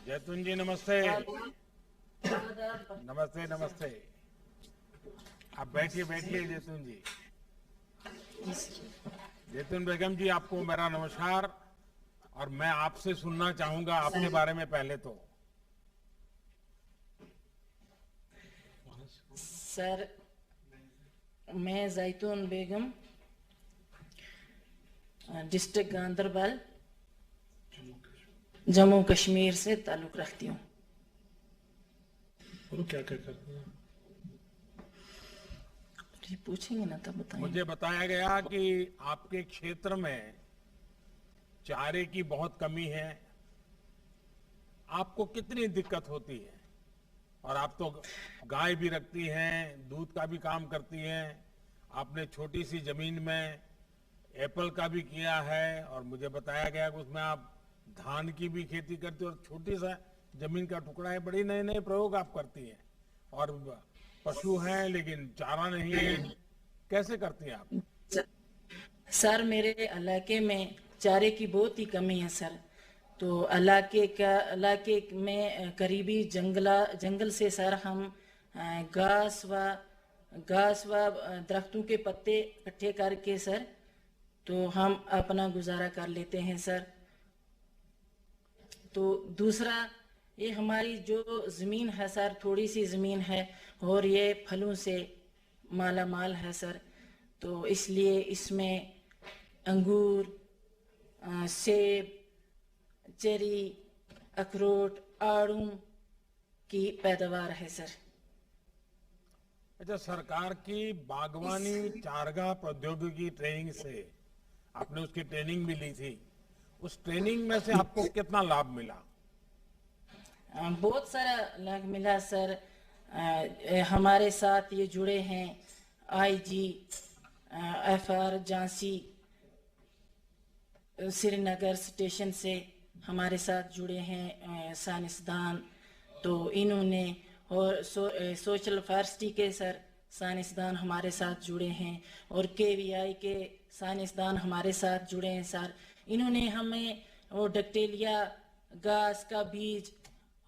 जैतून जी नमस्ते। नमस्ते नमस्ते। आप बैठिए बैठिए जैतून जी। जैतून बेगम जी, आपको मेरा नमस्कार। और मैं आपसे सुनना चाहूंगा आपके बारे में पहले तो। सर, मैं जैतून बेगम, डिस्ट्रिक्ट गांदरबल, जम्मू कश्मीर से ताल्लुक़ रखती हूँ। और क्या क्या करते हैं? जी पूछेंगे ना तब बताएंगे। मुझे बताया गया कि आपके क्षेत्र में चारे की बहुत कमी है। आपको कितनी दिक्कत होती है? और आप तो गाय भी रखती हैं, दूध का भी काम करती हैं। आपने छोटी सी जमीन में एप्पल का भी किया है, और मुझे बताया गया कि उसमें आप धान की भी खेती करती हो, और छोटी सा जमीन का टुकड़ा है। बड़ी नए नए प्रयोग आप करती हैं। और पशु हैं लेकिन चारा नहीं है। कैसे करती हैं आप? सर, मेरे इलाके में चारे की बहुत ही कमी है सर। तो इलाके में करीबी जंगल से सर हम घास व दरख्तों के पत्ते इकट्ठे करके सर, तो हम अपना गुजारा कर लेते हैं सर। तो दूसरा, ये हमारी जो ज़मीन है सर, थोड़ी सी ज़मीन है और ये फलों से माला माल है सर। तो इसलिए इसमें अंगूर, सेब, चेरी, अखरोट, आड़ू की पैदावार है सर। अच्छा, सरकार की बागवानी चारागाह प्रौद्योगिकी ट्रेनिंग से आपने उसकी ट्रेनिंग भी ली थी। उस ट्रेनिंग में से आपको कितना लाभ मिला? बहुत सारा लाभ मिला सर। हमारे साथ ये जुड़े हैं IG, FR Jhansi, Srinagar station से हमारे साथ जुड़े हैं साइंसदान। तो इन्होंने और सोशल फॉरेस्ट्री के सर साइंसदान हमारे साथ जुड़े हैं, और केवीआई के साइंसदान हमारे साथ जुड़े हैं सर। इन्होंने हमें वो डक्टेलिया घास का बीज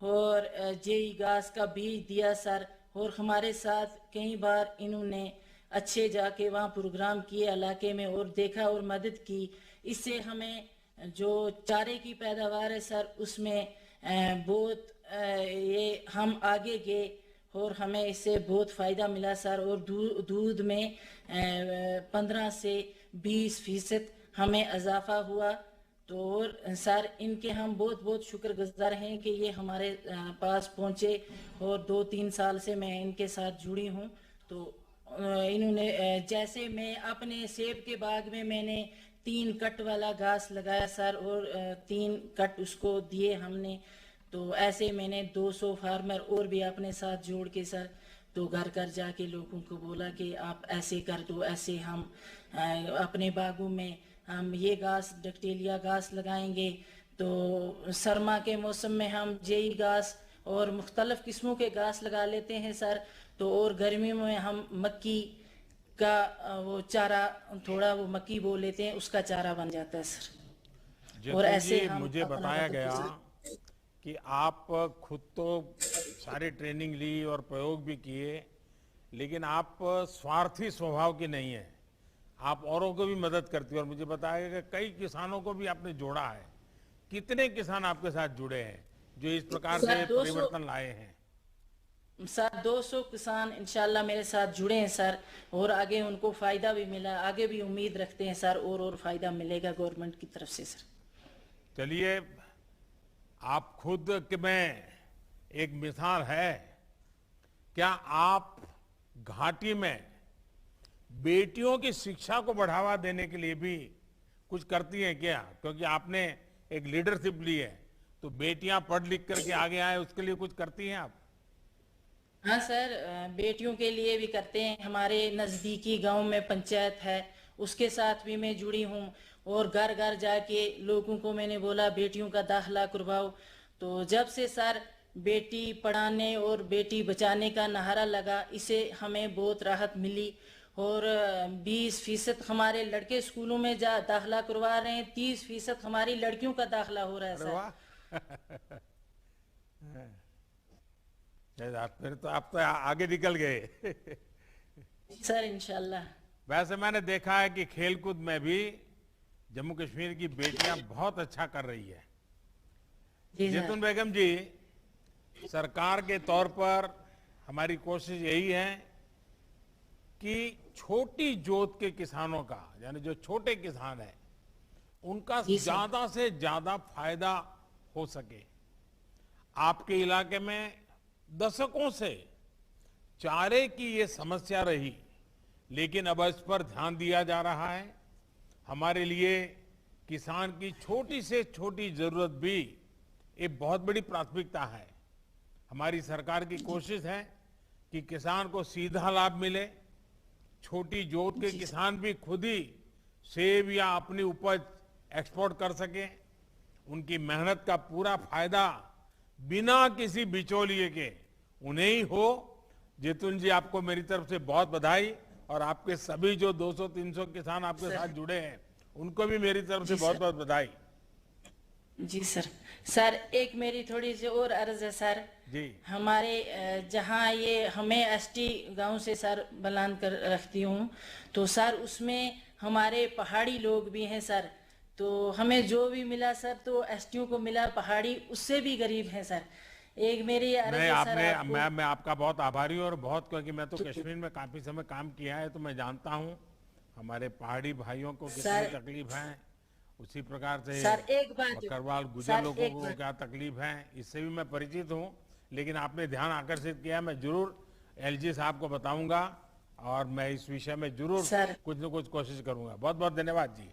और जेई घास का बीज दिया सर। और हमारे साथ कई बार इन्होंने अच्छे जाके वहाँ प्रोग्राम किए इलाके में और देखा और मदद की। इससे हमें जो चारे की पैदावार है सर, उसमें बहुत ये हम आगे गए और हमें इससे बहुत फ़ायदा मिला सर। और दूध में 15 से 20% हमें इजाफा हुआ। तो और सर, इनके हम बहुत बहुत शुक्रगुजार हैं कि ये हमारे पास पहुँचे, और 2-3 साल से मैं इनके साथ जुड़ी हूँ। तो इन्होंने जैसे मैं अपने सेब के बाग में मैंने 3 कट वाला घास लगाया सर, और 3 कट उसको दिए हमने। तो ऐसे मैंने 200 फार्मर और भी अपने साथ जोड़ के सर, तो घर घर जाके लोगों को बोला कि आप ऐसे कर दो, ऐसे हम अपने बागों में हम ये घास डक्टेलिया घास लगाएंगे। तो सरमा के मौसम में हम जेई घास और मुख्तलिफ किस्मों के घास लगा लेते हैं सर। तो और गर्मियों में हम मक्की का वो चारा, थोड़ा वो मक्की बो लेते हैं, उसका चारा बन जाता है सर। और जैतून ऐसे जी, हम मुझे अपना बताया वक्त गया गुजार। कि आप खुद तो सारी ट्रेनिंग ली और प्रयोग भी किए, लेकिन आप स्वार्थी स्वभाव की नहीं है। आप औरों को भी मदद करती है, और मुझे बताया गया कि कई किसानों को भी आपने जोड़ा है। कितने किसान आपके साथ जुड़े हैं जो इस प्रकार से सर 200 परिवर्तन लाए हैं? सर 200 किसान इंशाल्लाह मेरे साथ जुड़े हैं सर। और आगे उनको फ़ायदा भी मिला, आगे भी उम्मीद रखते हैं सर और फ़ायदा मिलेगा गवर्नमेंट की तरफ से सर। चलिए, आप खुद के में एक मिसाल है। क्या आप घाटी में बेटियों की शिक्षा को बढ़ावा देने के लिए भी कुछ करती हैं क्या? क्योंकि आपने एक लीडरशिप ली है, तो बेटियां पढ़ लिख करके आगे आए, उसके लिए कुछ करती हैं आप? हाँ सर, बेटियों के लिए भी करते हैं। हमारे नज़दीकी गांव में पंचायत है, उसके साथ भी मैं जुड़ी हूँ। और घर घर जाके लोगों को मैंने बोला बेटियों का दाखिला करवाओ। तो जब से सर बेटी पढ़ाने और बेटी बचाने का नारा लगा, इसे हमें बहुत राहत मिली। और 20% हमारे लड़के स्कूलों में जा दाखिला करवा रहे हैं, 30% हमारी लड़कियों का दाखिला हो रहा है अरे सर। वाह! फिर तो आप तो आगे निकल गए। सर इंशाल्लाह। वैसे मैंने देखा है कि खेलकूद में भी जम्मू कश्मीर की बेटियां बहुत अच्छा कर रही है। जी सर। जैतून बेगम जी, सरकार के तौर पर हमारी कोशिश यही है कि छोटी जोत के किसानों का, यानी जो छोटे किसान हैं, उनका जी सर। ज्यादा से ज्यादा फायदा हो सके। आपके इलाके में दशकों से चारे की ये समस्या रही, लेकिन अब इस पर ध्यान दिया जा रहा है। हमारे लिए किसान की छोटी से छोटी जरूरत भी एक बहुत बड़ी प्राथमिकता है। हमारी सरकार की कोशिश है कि किसान को सीधा लाभ मिले। छोटी जोत के किसान भी खुद ही सेब या अपनी उपज एक्सपोर्ट कर सके। उनकी मेहनत का पूरा फायदा बिना किसी बिचौलिए के उन्हें ही हो। जैतून जी, आपको मेरी तरफ से बहुत बधाई, और आपके सभी जो 200-300 किसान आपके साथ जुड़े हैं उनको भी मेरी तरफ से बहुत बहुत बधाई। जी सर। सर एक मेरी थोड़ी सी और अर्ज है सर। जी। हमारे जहाँ ये हमें एसटी गांव से सर बलान कर रखती हूँ, तो सर उसमें हमारे पहाड़ी लोग भी हैं सर। तो हमें जो भी मिला सर तो एसटीओ को मिला, पहाड़ी उससे भी गरीब हैं सर। एक मेरी अर्ज नहीं, है सर आपने आपको। मैं आपका बहुत आभारी हूँ, और बहुत, क्योंकि मैं तो कश्मीर में काफी समय काम किया है, तो मैं जानता हूँ हमारे पहाड़ी भाइयों को कितनी सर- तकलीफ है। उसी प्रकार से सर एक बात, बकरवाल गुजर सर लोगों एक को बात, क्या तकलीफ है, इससे भी मैं परिचित हूँ। लेकिन आपने ध्यान आकर्षित किया, मैं जरूर एलजी साहब को बताऊंगा, और मैं इस विषय में जरूर सर कुछ न कुछ कोशिश करूंगा। बहुत बहुत धन्यवाद जी।